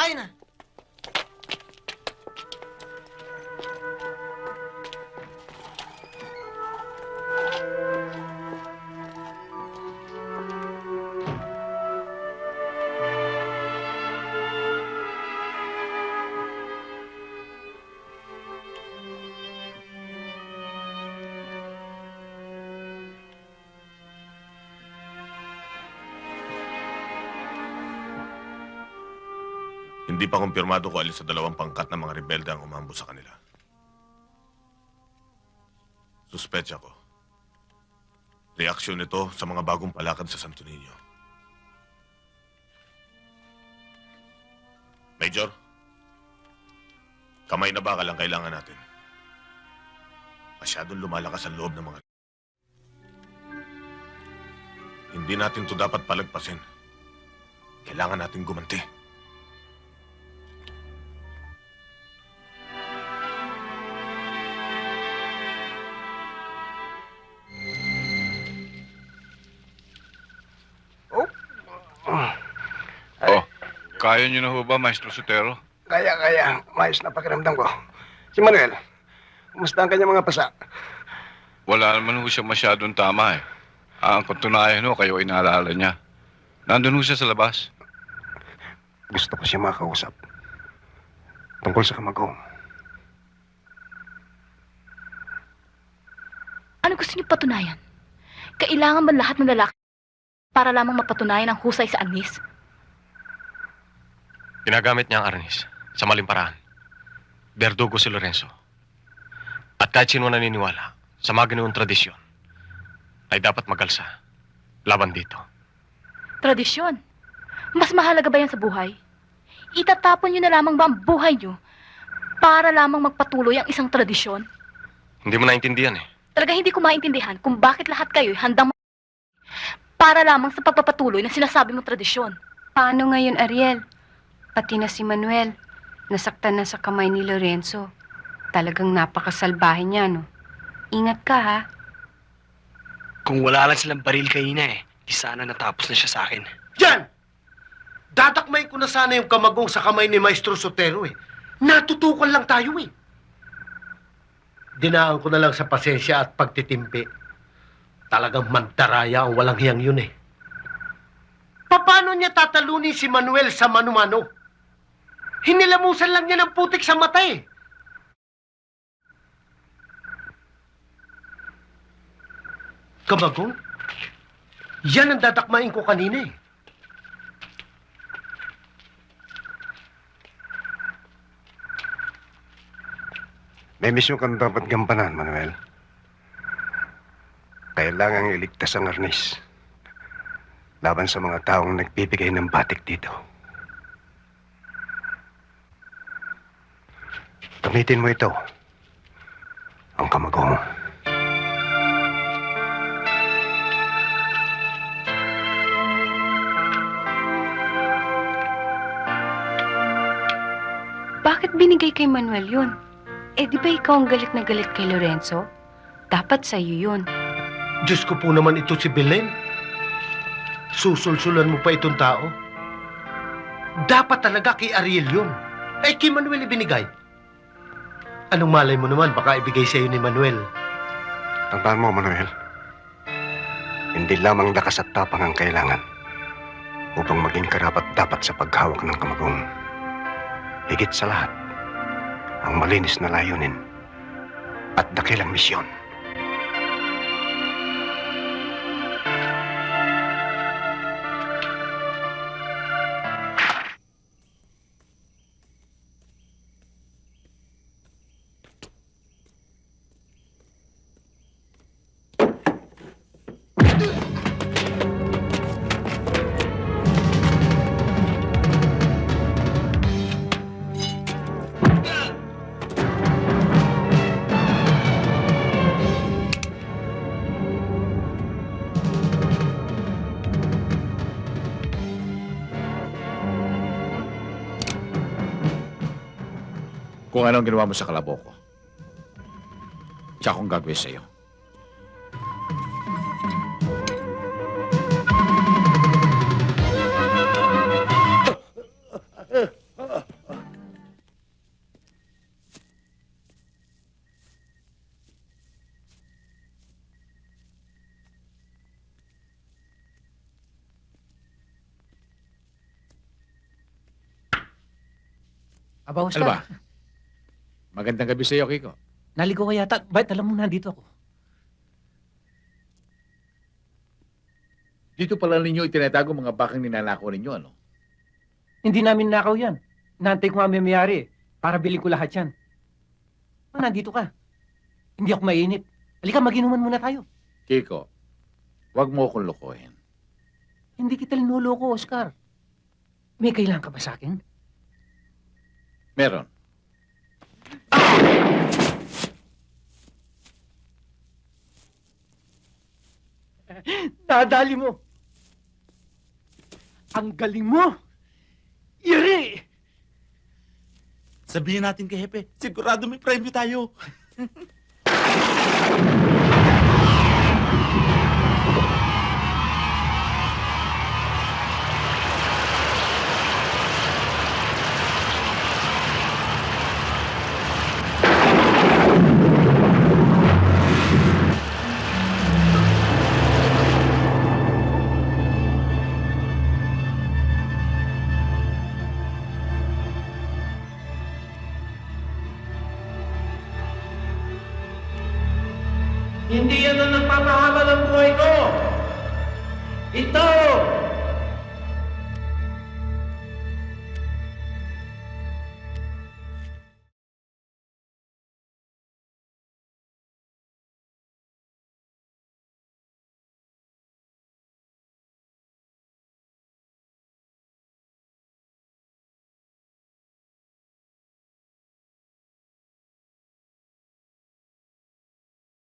tayo na. Hindi pa kumpirmado kung alin sa dalawang pangkat ng mga rebelde ang umambo sa kanila. Suspetsa ko. Reaksyon nito sa mga bagong palakad sa Santo Niño. Major, kamay na bakal ang kailangan natin. Masyadong lumalakas ang loob ng mga... Hindi natin to dapat palagpasin. Kailangan natin gumanti. Kaya niyo na ho ba, Maestro Sotero? Kaya. Maayos na pakiramdam ko. Si Manuel, kumusta ang kanyang mga pasa? Wala naman ho siya masyadong tama eh. Ang katunayan ho, kayo inaalala niya. Nandun ho siya sa labas. Gusto ko siya makausap. Tungkol sa kamagong. Ano gusto niyo patunayan? Kailangan ba lahat ng lalaki para lamang mapatunayan ang husay sa Agnes? Ginagamit niya ang arnis sa maling paraan. Berdugo si Lorenzo. At kahit sino naniniwala sa mga ganoong tradisyon, ay dapat magalsa laban dito. Tradisyon? Mas mahalaga ba yan sa buhay? Itatapon niyo na lamang ba ang buhay niyo para lamang magpatuloy ang isang tradisyon? Hindi mo naintindihan eh. Talaga hindi ko maintindihan kung bakit lahat kayo'y handang para lamang sa pagpapatuloy ng sinasabi mong tradisyon. Paano ngayon, Ariel? Pati na si Manuel, nasaktan na sa kamay ni Lorenzo. Talagang napakasalbahe niya, no? Ingat ka, ha? Kung wala lang silang baril kanina di sana natapos na siya sa akin. Yan! Dadakmay ko na sana yung kamagong sa kamay ni Maestro Sotero Natutukan lang tayo Dinaan ko na lang sa pasensya at pagtitimpi. Talagang mandaraya ang walang hiyang yun Paano niya tatalunin si Manuel sa mano-mano? Hinilamusan lang niya ng putik sa mata Kamagong? Yan ang dadakmain ko kanina May misyon kang dapat gampanan, Manuel. Kailangang iligtas ang arnis laban sa mga taong nagbibigay ng batik dito. Gamitin mo ito, ang kamagong. Bakit binigay kay Manuel yun? Di ba ikaw ang galit na galit kay Lorenzo? Dapat sa'yo yun. Diyos ko po naman ito si Belen. Susulsulan mo pa itong tao. Dapat talaga kay Ariel yun. Kay Manuel ibinigay. Anong malay mo naman, baka ibigay sa'yo ni Manuel. Tandaan mo, Manuel. Hindi lamang lakas at tapang ang kailangan upang maging karapat-dapat sa paghawak ng kamagong. Higit sa lahat, ang malinis na layunin at dakilang misyon. Kung ano ang ginawa mo sa Kalaboko. Tsaka kung gagawin sa'yo. Aba, Oscar. Ano ba? Magandang gabi sa iyo, Kiko. Naligo ka yata. Bakit alam mo nandito ako? Dito pala ninyo itinatago mga bakang ninanakaw ninyo, ano? Hindi namin nakaw yan. Naantay ko nga may mayari para bilhin ko lahat yan. Nandito ka. Hindi ako mainit. Halika, mag-inuman muna tayo. Kiko, huwag mo akong lokohin. Hindi kita linuloko, Oscar. May kailangan ka ba sa akin? Meron. Nadali mo. Ang galing mo. Iri! Sabihin natin kay Hepe, sigurado may premyo tayo. Hindi yan ang nagpapahaba ng buhay ko. Ito,